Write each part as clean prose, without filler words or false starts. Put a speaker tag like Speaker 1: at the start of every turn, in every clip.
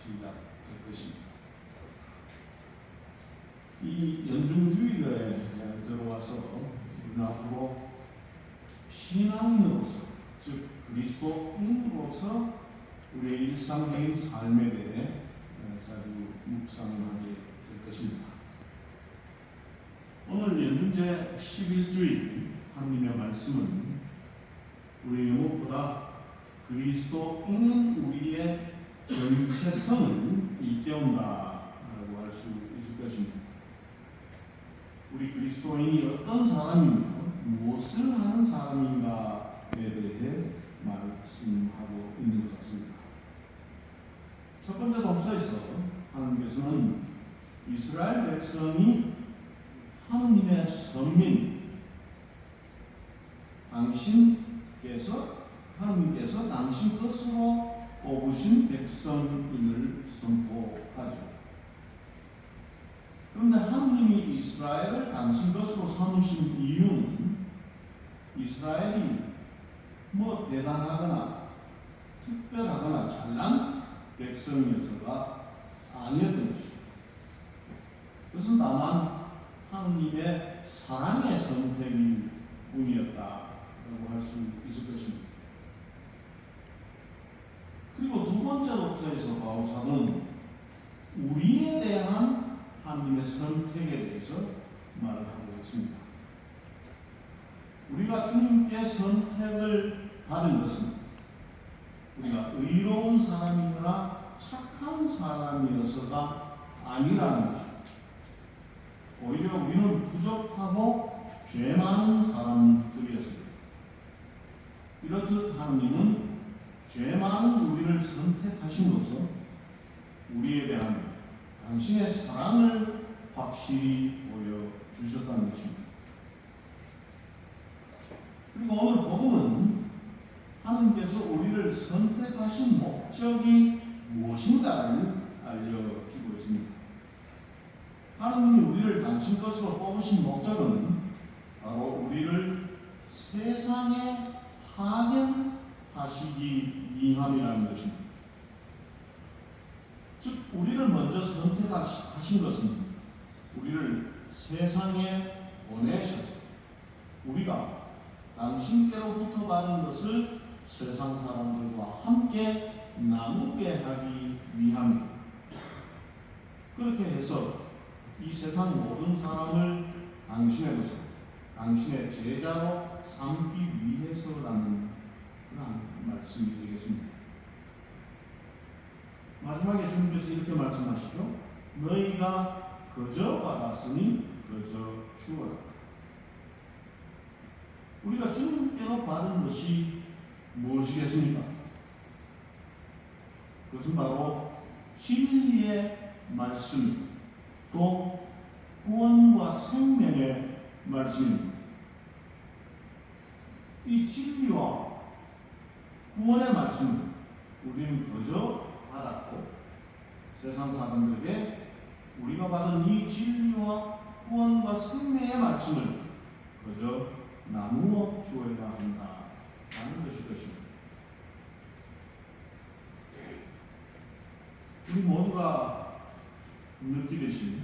Speaker 1: 시작될 것입니다. 이 연중주일에 들어와서 우리는 앞으로 신앙인으로서, 즉 그리스도인으로서 우리의 일상적인 삶에 대해 자주 묵상하게 될 것입니다. 오늘 연중제 11주일 하나님의 말씀은 우리의 무엇보다 그리스도인인 우리의 정체성을 일깨운다라고 할 수 있을 것입니다. 우리 그리스도인이 어떤 사람이며 무엇을 하는 사람인가에 대해 말씀하고 있는 것 같습니다. 첫 번째 동서에서 하나님께서는 이스라엘 백성이 하나님의 선민, 하나님께서 당신 것으로 뽑으신 백성임을 선포하죠. 그런데 하나님이 이스라엘을 당신 것으로 삼으신 이유는 이스라엘이 뭐 대단하거나 특별하거나 잘난 백성이어서가 아니었던 것이죠. 그것은 다만 하나님의 사랑의 선택일 뿐이었다라고 할 수 있을 것입니다. 그리고 두 번째 독서에서 바울사도는 우리에 대한 하나님의 선택에 대해서 말을 하고 있습니다. 우리가 주님께 선택을 받은 것은 우리가 의로운 사람이거나 착한 사람이어서가 아니라는 것입니다. 오히려 우리는 부족하고 죄 많은 사람들이었습니다. 이렇듯 하나님은 죄 많은 우리를 선택하심으로써 우리에 대한 당신의 사랑을 확실히 보여주셨다는 것입니다. 그리고 오늘 복음은 하나님께서 우리를 선택하신 목적이 무엇인가를 알려주고 있습니다. 하나님이 우리를 당신 것으로 뽑으신 목적은 바로 우리를 세상에 파견하시기 위함이라는 것입니다. 즉 우리를 먼저 선택하신 것은 우리를 세상에 보내셔서 우리가 당신께로부터 받은 것을 세상 사람들과 함께 나누게 하기 위함입니다. 그렇게 해서 이 세상 모든 사람을 당신의 것으로, 당신의 제자로 삼기 위해서라는 그런 말씀이 되겠습니다. 마지막에 주님께서 이렇게 말씀하시죠. 너희가 거저 받았으니 거저 주어라. 우리가 주님께로 받은 것이 무엇이겠습니까? 그것은 바로 진리의 말씀, 또 구원과 생명의 말씀입니다. 이 진리와 구원의 말씀 우리는 그저 받았고 세상 사람들에게 우리가 받은 이 진리와 구원과 생명의 말씀을 그저 나누어 주어야 한다라는 것일 것입니다. 우리 모두가 느끼듯이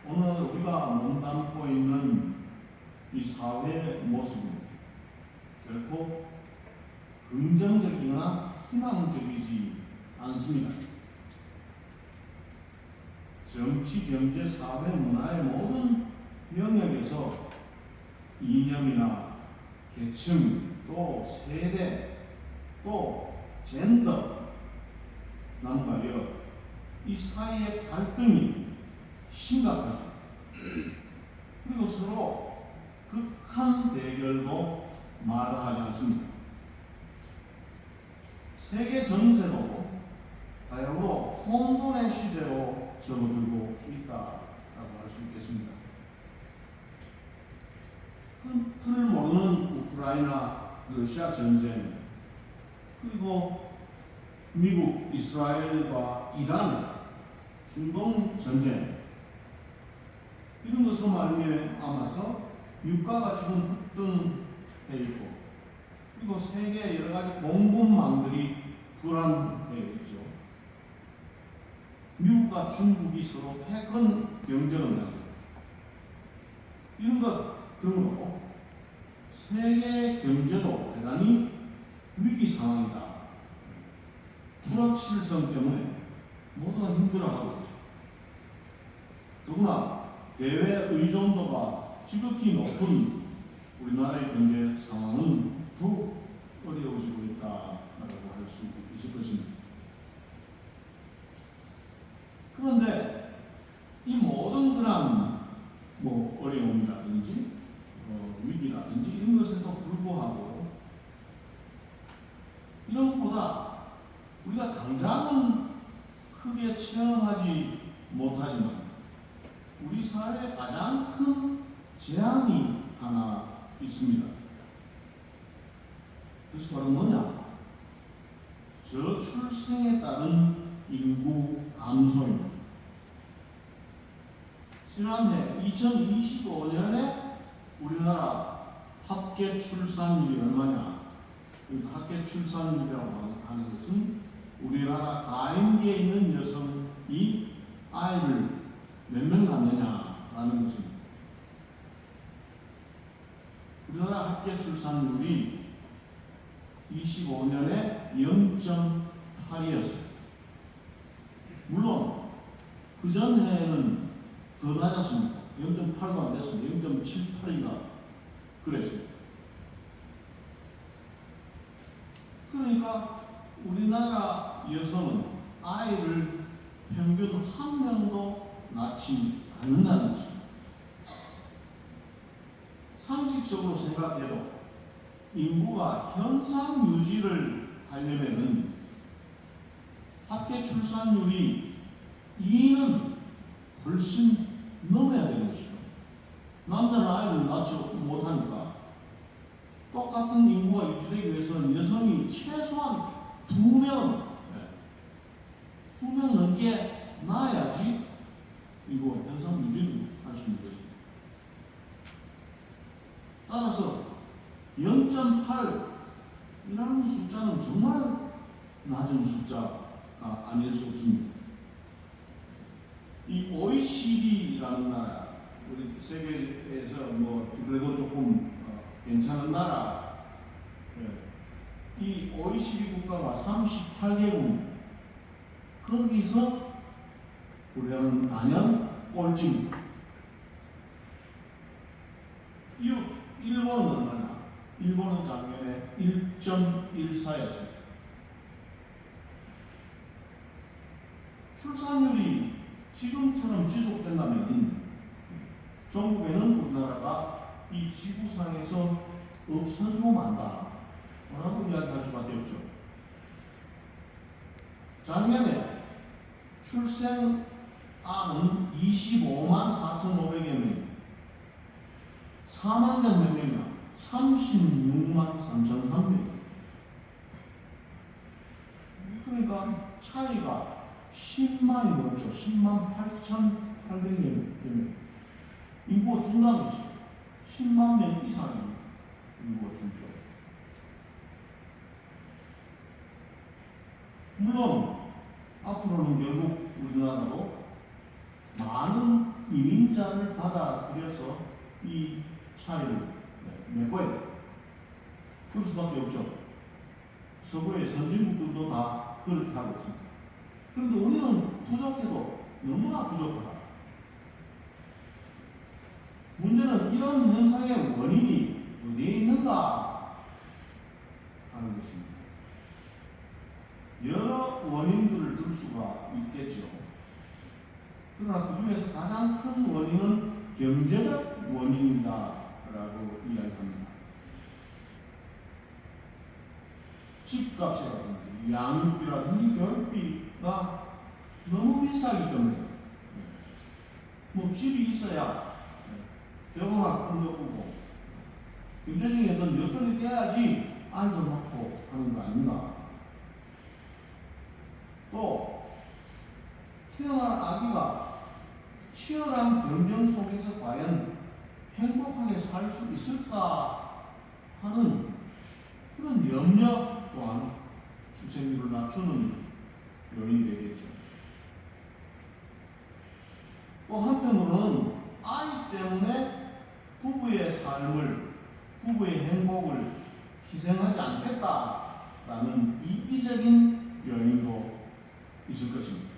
Speaker 1: 오늘 우리가 몸담고 있는 이 사회의 모습은 결코 긍정적이거나 희망적이지 않습니다. 정치, 경제, 사회, 문화의 모든 영역에서 이념이나 계층, 또 세대, 또 젠더, 남과 여, 이 사이의 갈등이 심각하죠. 그리고 서로 극한 대결도 마다하지 않습니다. 세계 정세도 바야흐로 혼돈의 시대로 접어들고 있다라고 할 수 있겠습니다. 끝을 모르는 우크라이나, 러시아 전쟁, 그리고 미국, 이스라엘과 이란, 중동 전쟁, 이런 것으로 말미암아서 유가가 지금 급등해 있고, 그리고 세계의 여러 가지 공급망들이 불안해 있죠. 미국과 중국이 서로 패권 경쟁을 하죠. 이런 것 등으로 세계 경제도 대단히 위기 상황이다. 불확실성 때문에 모두가 힘들어하고 있죠. 더구나 대외 의존도가 지극히 높은 우리나라의 경제 상황은 더욱 어려워지고 있다라고 할 수 있을 것입니다. 그런데 이 모든 그런 어려움이라든지 위기라든지 이런 것에도 불구하고 이런 것보다 우리가 당장은 크게 체험하지 못하지만 우리 사회에 가장 큰 재앙이 하나 있습니다. 그것이 바로 뭐냐? 저출생에 따른 인구 감소입니다. 지난해 2025년에 우리나라 합계 출산율이 얼마냐? 그러니까 합계 출산율이라고 하는 것은 우리나라 가임기에 있는 여성이 아이를 몇 명 낳느냐라는 것입니다. 우리나라 합계 출산율이 25년에 0.8이었습니다. 물론 그 전해에는 더 낮았습니다. 0.8도 안 됐습니다. 0.78인가 그랬습니다. 그러니까 우리나라 여성은 아이를 평균 한 명도 낳지 않는다는 것입니다. 상식적으로 생각해도 인구가 현상 유지를 하려면은 합계 출산율이 2는 훨씬 넘어야 되는 것이죠. 남자는 아이를 낳지 못하니까 똑같은 인구가 유지되기 위해서는 여성이 최소한 2명 넘게 낳아야지 인구가 현상 유지를 할 수 있는 것입니다. 따라서 0.8이라는 숫자는 정말 낮은 숫자가 아닐 수 없습니다. 이 OECD라는 나라, 우리 세계에서 그래도 조금 괜찮은 나라, 이 OECD 국가가 38개국, 거기서 우리는 단연 꼴찌입니다. 일본은 얼마나? 일본은 작년에 1.14였습니다. 출산율이 지금처럼 지속된다면 전국에는 우리나라가 이 지구상에서 없어지고 만다 라고 이야기할 수밖에 없죠. 작년에 출생아는 25만 4,500여 명, 사망자 몇 명이나 36만 3,300명. 그러니까 차이가 10만이 넘죠. 10만 8,800여 명. 인구가 준다는 것이죠. 10만 명 이상이 인구가 줄죠. 물론 앞으로는 결국 우리나라도 많은 이민자를 받아들여서 이 차이를 메꿔야 돼요. 그럴 수밖에 없죠. 서구의 선진국들도 다 그렇게 하고 있습니다. 그런데 우리는 부족해도 너무나 부족하다. 문제는 이런 현상의 원인이 어디에 있는가 하는 것입니다. 여러 원인들을 들 수가 있겠죠. 그러나 그 중에서 가장 큰 원인은 경제적 원인이다라고 이야기합니다. 집값이라든지 양육비라든지 교육비가 너무 비싸기 때문에 집이 있어야 결혼할 꿈도 꾸고 경제적인 어떤 여건이 돼야지 아이도 낳고 하는 거 아닌가. 또 태어난 아기가 치열한 경쟁 속에서 과연 행복하게 살 수 있을까 하는 그런 염려 또한 출생률을 낮추는 요인이 되겠죠. 또 한편으로는 아이 때문에 부부의 삶을, 부부의 행복을 희생하지 않겠다라는 이기적인 요인도 있을 것입니다.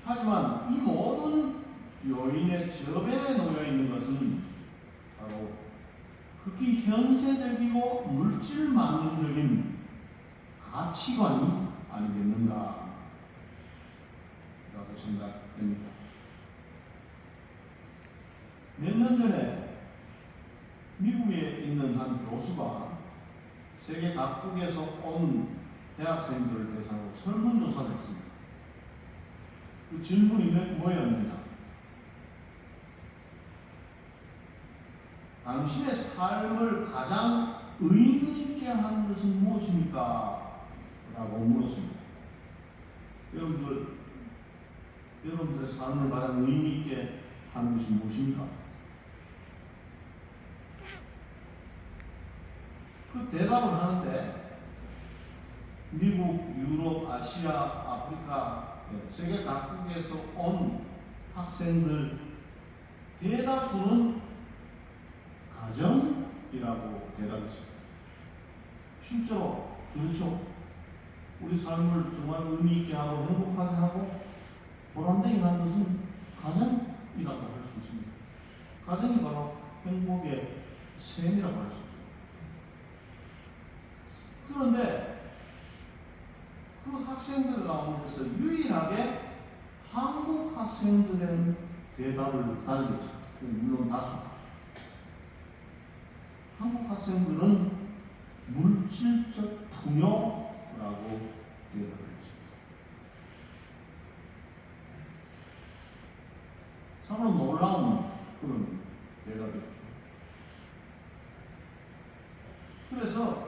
Speaker 1: 하지만 이 모든 요인의 저변에 놓여 있는 것은 바로 극히 현세적이고 물질만적인 가치관이 아니겠는가 라고 생각됩니다. 몇 년 전에 미국에 있는 한 교수가 세계 각국에서 온 대학생들을 대상으로 설문조사를 했습니다. 그 질문이 뭐였느냐? 당신의 삶을 가장 의미 있게 하는 것은 무엇입니까? 라고 물었습니다. 여러분들의 삶을 가장 의미 있게 하는 것이 무엇입니까? 그 대답을 하는데 미국, 유럽, 아시아, 아프리카 세계 각국에서 온 학생들 대다수는 가정이라고 대답했습니다. 실제로 그렇죠. 우리 삶을 정말 의미 있게 하고 행복하게 하고 보람되게 하는 것은 가정이라고 할 수 있습니다. 가정이 바로 행복의 셈이라고 할 수 있죠. 그런데 그 학생들 가운데서 유일하게 한국 학생들의 대답을 다르게 했습니다. 물론 다수. 한국 학생들은 물질적 풍요라고 대답을 했습니다. 참으로 놀라운 그런 대답이었죠. 그래서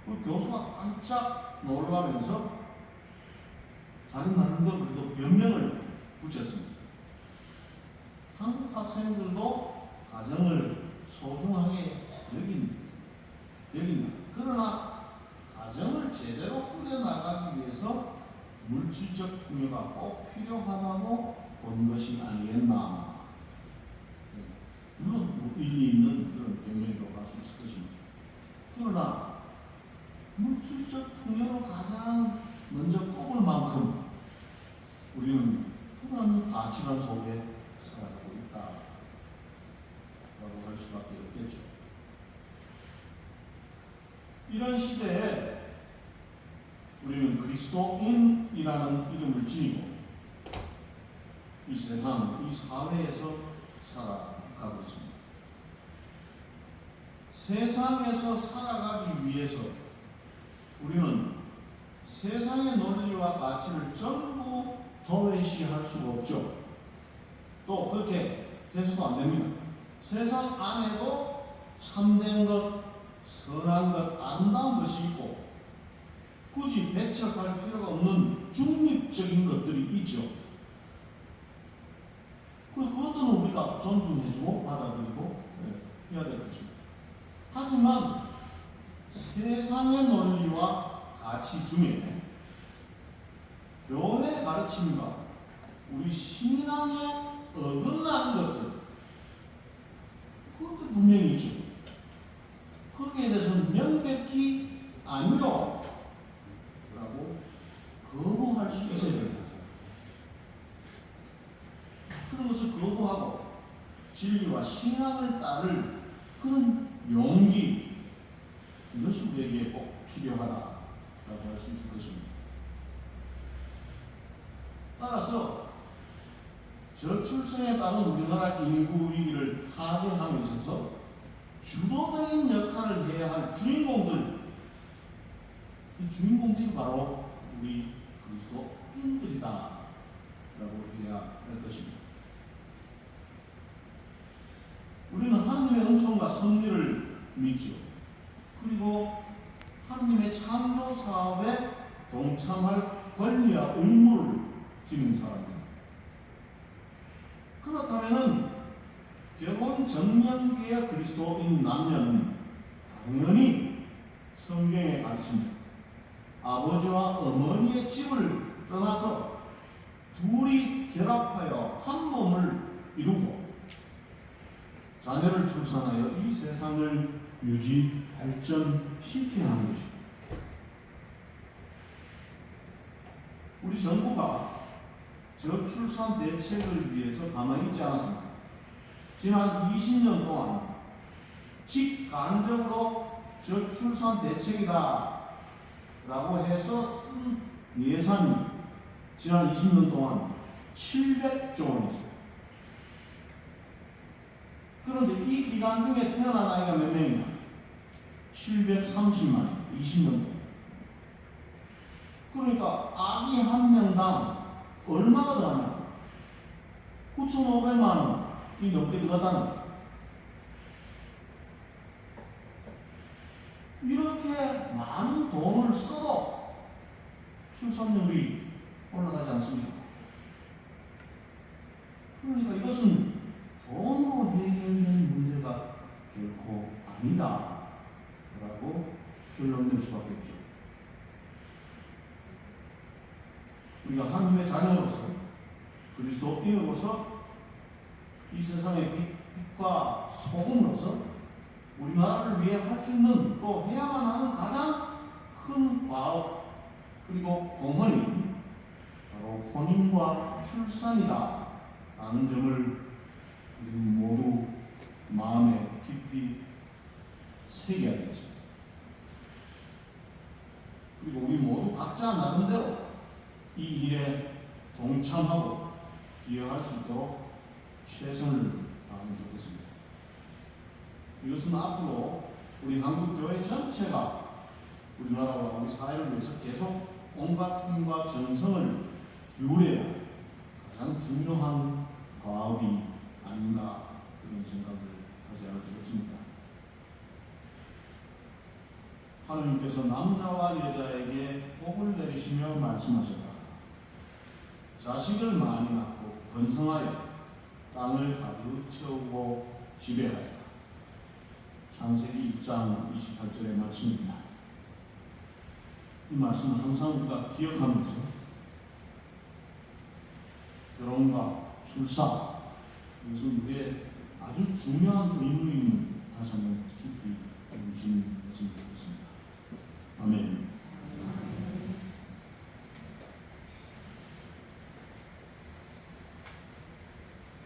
Speaker 1: 그 교수가 깜짝 놀라면서 자기 나름대로 변명을 붙였습니다. 한국 학생들도 가정을 소중하게 여긴다. 그러나 가정을 제대로 꾸려나가기 위해서 물질적 풍요가 꼭 필요하다고 본 것이 아니겠나. 물론 일리 있는 그런 변명이라고 할 수 있을 것입니다. 그러나 물질적 풍요로 가장 먼저 꼽을 만큼 우리는 그런 가치관 속에 살아가고 있다라고 할 수밖에 없겠죠. 이런 시대에 우리는 그리스도인이라는 이름을 지니고 이 세상, 이 사회에서 살아가고 있습니다. 세상에서 살아가기 위해서 우리는 세상의 논리와 가치를 전부 도외시할 수가 없죠. 또 그렇게 해서도 안 됩니다. 세상 안에도 참된 것, 선한 것, 아름다운 것이 있고 굳이 배척할 필요가 없는 중립적인 것들이 있죠. 그리고 그것들은 우리가 존중해주고 받아들이고 해야 될 것입니다. 하지만 세상의 논리와 가치 중에 교회 가르침과 우리 신앙에 어긋나는 것들, 그것도 분명히 있죠. 거기에 대해서는 명백히 아니요 라고 거부할 수 있어야 됩니다. 그런 것을 거부하고 진리와 신앙을 따를 그런 용기, 이것이 우리에게 꼭 필요하다라고 할 수 있을 것입니다. 따라서 저출생에 따른 우리나라 인구 위기를 타개함에 있어서 주도적인 역할을 해야 할 주인공들, 이 주인공들이 바로 우리 그리스도인들이다 라고 해야 할 것입니다. 우리는 하나님의 은총과 섭리를 믿죠. 그리고 하나님의 창조 사업에 동참할 권리와 의무를 지닌 사람입니다. 그렇다면은 결혼 정년기의 그리스도인 남녀는 당연히 성경에 가르친 아버지와 어머니의 집을 떠나서 둘이 결합하여 한 몸을 이루고 자녀를 출산하여 이 세상을 유지, 발전시켜야 하는 것입니다. 우리 정부가 저출산 대책을 위해서 가만히 있지 않았습니다. 지난 20년 동안 직간접으로 저출산 대책이다 라고 해서 쓴 예산이 지난 20년 동안 700조 원이었습니다. 그런데 이 기간 중에 태어난 아이가 몇 명이냐? 730만이 20년 동안. 그러니까 아기 한 명당 얼마가 들어가냐? 9,500만 원이 넘게 들어갔다는 거죠. 이렇게 많은 돈을 써도 출산율이 올라가지 않습니다. 그러니까 이것은 돈으로 해결된 문제가 결코 아니다 라고 결론 낼 수밖에 없죠. 우리가 하나님의 자녀로서 그리스도인으로서 이 세상의 빛과 소금으로서 우리나라를 위해 할 수 있는 또 해야만 하는 가장 큰 과업 그리고 공헌이 바로 혼인과 출산이다 라는 점을 우리 모두 마음에 깊이 새겨야 되겠습니다. 그리고 우리 모두 각자 나름대로 이 일에 동참하고 기여할 수 있도록 최선을 다하면 좋겠습니다. 이것은 앞으로 우리 한국교회 전체가 우리나라와 우리 사회를 위해서 계속 온갖 힘과 정성을 기울여야 가장 중요한 과업이 아닌가 그런 생각을 하지 않을 수 없습니다. 하나님께서 남자와 여자에게 복을 내리시며 말씀하셨다. 자식을 많이 낳고 번성하여 땅을 가득 채우고 지배하라. 창세기 1장 28절의 말씀입니다. 이 말씀은 항상 우리가 기억하면서 결혼과 출산 이것은 우리의 아주 중요한 의무인 다시 한번 깊이 의심했으면 좋겠습니다. 아멘.